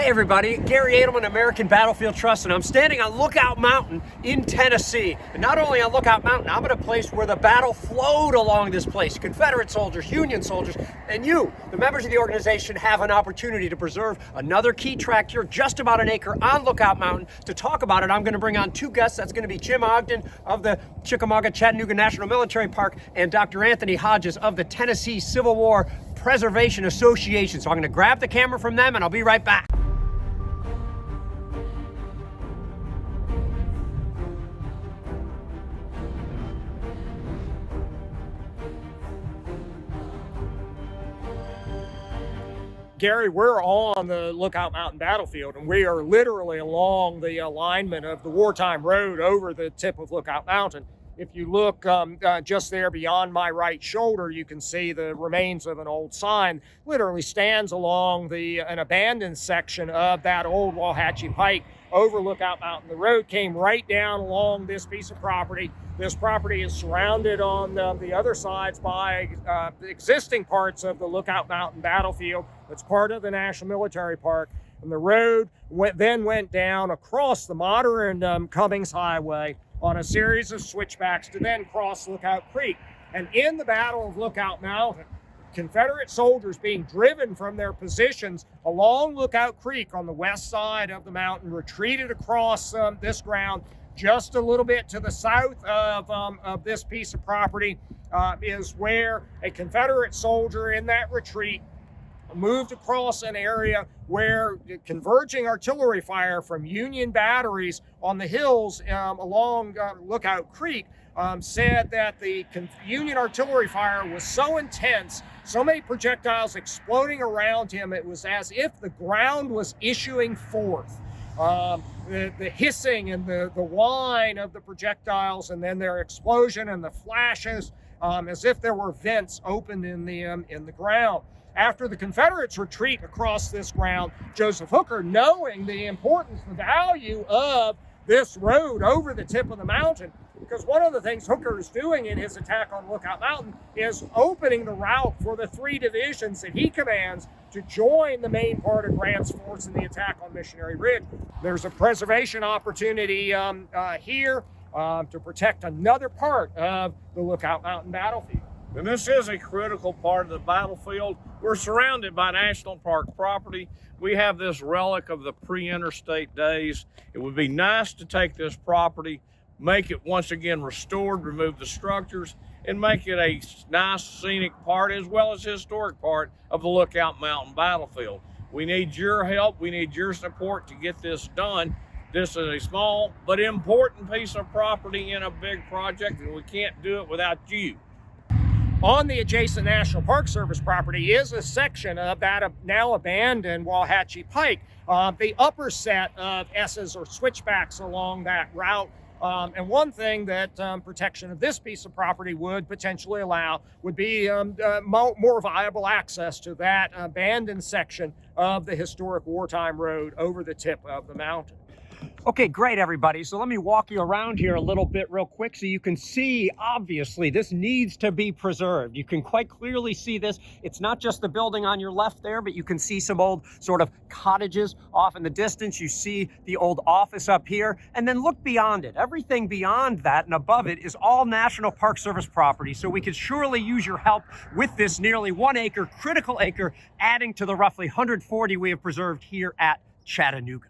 Hey everybody, Gary Adelman, American Battlefield Trust, and I'm standing on Lookout Mountain in Tennessee. And not only on Lookout Mountain, I'm at a place where the battle flowed along this place. Confederate soldiers, Union soldiers, and you, the members of the organization, have an opportunity to preserve another key tract here, just about an acre on Lookout Mountain. To talk about it, I'm going to bring on two guests. That's going to be Jim Ogden of the Chickamauga-Chattanooga National Military Park and Dr. Anthony Hodges of the Tennessee Civil War Preservation Association. So I'm going to grab the camera from them and I'll be right back. Gary, we're on the Lookout Mountain battlefield, and we are literally along the alignment of the wartime road over the tip of Lookout Mountain. If you look just there beyond my right shoulder, you can see the remains of an old sign. Literally stands along an abandoned section of that old Walhatchee Pike over Lookout Mountain. The road came right down along this piece of property. This property is surrounded on the other sides by existing parts of the Lookout Mountain battlefield. It's part of the National Military Park. And the road then went down across the modern Cummings Highway on a series of switchbacks to then cross Lookout Creek. And in the Battle of Lookout Mountain, Confederate soldiers being driven from their positions along Lookout Creek on the west side of the mountain retreated across this ground. Just a little bit to the south of this piece of property is where a Confederate soldier in that retreat moved across an area where converging artillery fire from Union batteries on the hills along Lookout Creek said that the Union artillery fire was so intense, so many projectiles exploding around him, it was as if the ground was issuing forth. The hissing and the whine of the projectiles, and then their explosion and the flashes, as if there were vents opened in the ground. After the Confederates retreat across this ground, Joseph Hooker, knowing the importance, the value of this road over the tip of the mountain, because one of the things Hooker is doing in his attack on Lookout Mountain is opening the route for the three divisions that he commands to join the main part of Grant's force in the attack on Missionary Ridge. There's a preservation opportunity here to protect another part of the Lookout Mountain battlefield. And this is a critical part of the battlefield. We're surrounded by National Park property. We have this relic of the pre-interstate days. It would be nice to take this property, make it once again restored, remove the structures, and make it a nice scenic part as well as historic part of the Lookout Mountain battlefield. We need your help. We need your support to get this done. This is a small but important piece of property in a big project, and we can't do it without you. On the adjacent National Park Service property is a section of that now abandoned Walhatchee Pike, the upper set of S's or switchbacks along that route. And one thing that protection of this piece of property would potentially allow would be more viable access to that abandoned section of the historic wartime road over the tip of the mountain. Okay, great everybody. So let me walk you around here a little bit real quick so you can see, obviously, this needs to be preserved. You can quite clearly see this. It's not just the building on your left there, but you can see some old sort of cottages off in the distance. You see the old office up here, and then look beyond it. Everything beyond that and above it is all National Park Service property. So we could surely use your help with this nearly 1 acre, critical acre, adding to the roughly 140 we have preserved here at Chattanooga.